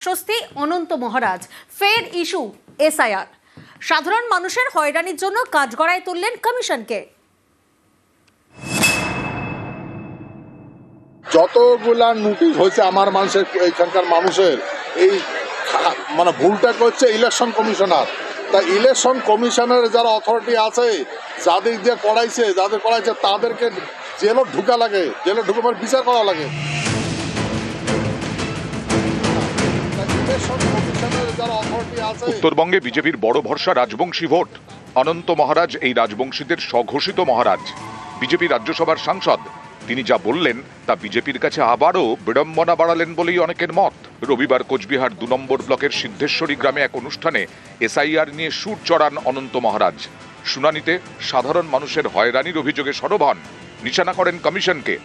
স্বস্তি অনন্ত মহারাজ ফের issue SIR সাধারণ মানুষের হয়রানির জন্য কাঠগড়ায় তুললেন কমিশনকে। যতগুলা নোটিশ হয়েছে আমার মানুষের এখানকার মানুষের এই মানে ভুলটা করছে ইলেকশন কমিশনার। তা ইলেকশন কমিশনের যারা অথরিটি আছে যাদের দিয়ে করাইছে তাদেরকে জেলে ঢুকা লাগে, জেলে ঢুকে বিচার করা লাগে। উত্তরবঙ্গে বিজেপির বড় ভরসা রাজবংশী ভোট। অনন্ত মহারাজ এই রাজবংশীদের স্বঘোষিত মহারাজ, বিজেপি রাজ্যসভার সাংসদ। তিনি যা বললেন তা বিজেপির কাছে আবারও বিড়ম্বনা বাড়ালেন বলেই অনেকের মত। রবিবার কোচবিহার 2 নম্বর ব্লকের সিদ্ধেশ্বরী গ্রামে এক অনুষ্ঠানে এসআইআর নিয়ে সুর চড়ান অনন্ত মহারাজ। শুনানিতে সাধারণ মানুষের হয়রানির অভিযোগে সরব হন, নিশানা করেন কমিশনকে।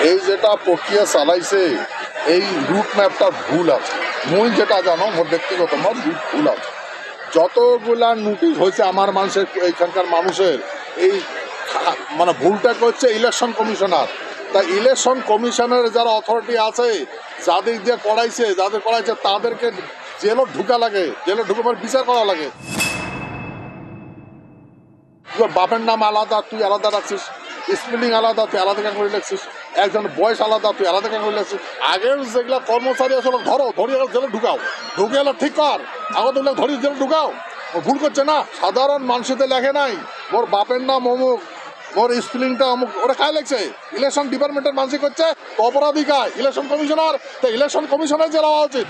এই যেটা প্রক্রিয়া চালাইছে এই রুট ম্যাপটা ভুল আছে। মুই যেটা জানো মোর ব্যক্তিগত মত ভুল আছে। যতগুলা নোটিশ হয়েছে আমার মানুষের এখানকার মানুষের এই মানে ভুলটা করছে ইলেকশন কমিশনার। তা ইলেকশন কমিশনের যারা অথরিটি আছে যাদের দিয়ে করাইছে তাদেরকে জেলে ঢুকা লাগে, জেলে ঢুকে বিচার করা লাগে। বাপের নাম আলাদা, তুই আলাদা রাখছিস, স্পেলিং আলাদা, তুই আলাদা কেন করে লিখছিস, একজন বয়স আলাদা, তুই আলাদা কেন করে লিখছিস। আগের যেগুলা কর্মচারী আসলে ধরি জেলে ঢুকাও, ঢুকে এলো ঠিক কর, আগত ধরি জেলে ঢুকাও। ও ভুল করছে না, সাধারণ মানুষের লেখে নাই মোর বাপের নাম অমুক, মোর স্পেলিংটা অমুক, ওরা খায় লেখছে। ইলেকশন ডিপার্টমেন্টের মানুষ করছে অপরাধী কায় ইলেকশন কমিশনার। তো ইলেকশন কমিশনের জেলা হওয়া উচিত।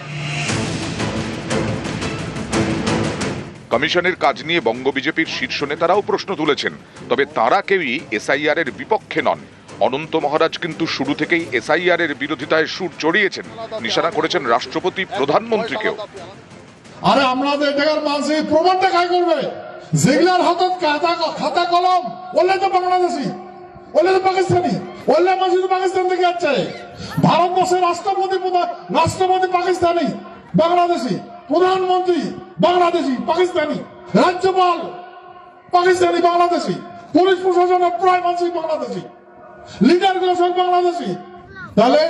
কমিশনের কাজ নিয়ে বঙ্গ বিজেপির শীর্ষ নেতারাও প্রশ্ন তুলেছেন, তবে তারা কেউই এসআইআর এর বিপক্ষে নন। অনন্ত মহারাজ কিন্তু শুরু থেকেই এসআইআর এর বিরোধিতায় সুর চড়িয়েছেন, নিশানা করেছেন রাষ্ট্রপতি, প্রধানমন্ত্রীকেও। আরে আমাদের জায়গার মানুষ প্রমাণটা কাজ করবে, যেগুলার হাতত খাতা কলম ওলে তো বাংলাদেশি, ওলে তো পাকিস্তানি, ওলে মানুষ তো পাকিস্তান থেকে আসছে। ভারতবর্ষের রাষ্ট্রপতি পাকিস্তানি বাংলাদেশি, প্রধানমন্ত্রী বাংলাদেশি পাকিস্তানি, রাজ্যপাল পাকিস্তানি বাংলাদেশি, পুলিশ প্রশাসনের প্রায় মানুষই বাংলাদেশি, লিডার গুলো সব বাংলাদেশি। তাহলে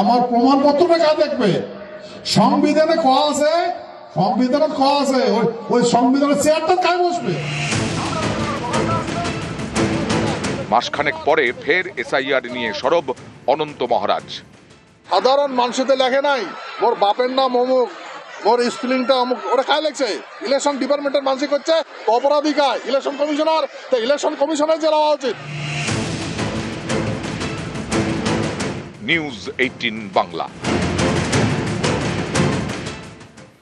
আমার প্রমাণপত্রটা কাজ দেখবে। সংবিধানে ক আছে, ওই সংবিধানের চেয়ারটা কাজ বসবে। মাসখানেক পরে ফের এসআইআর নিয়ে সরব অনন্ত মহারাজ। সাধারণ মানুষের লেখে নাই মোর বাপের নাম অমুক, মোর স্পেলিংটা অমুক, ওরা খায় লেখছে। ইলেকশন ডিপার্টমেন্টের মানুষ করছে অপরাধী কায় ইলেকশন কমিশনার। তো ইলেকশন কমিশনের জেলা হওয়া উচিত। নিউজ 18 বাংলা।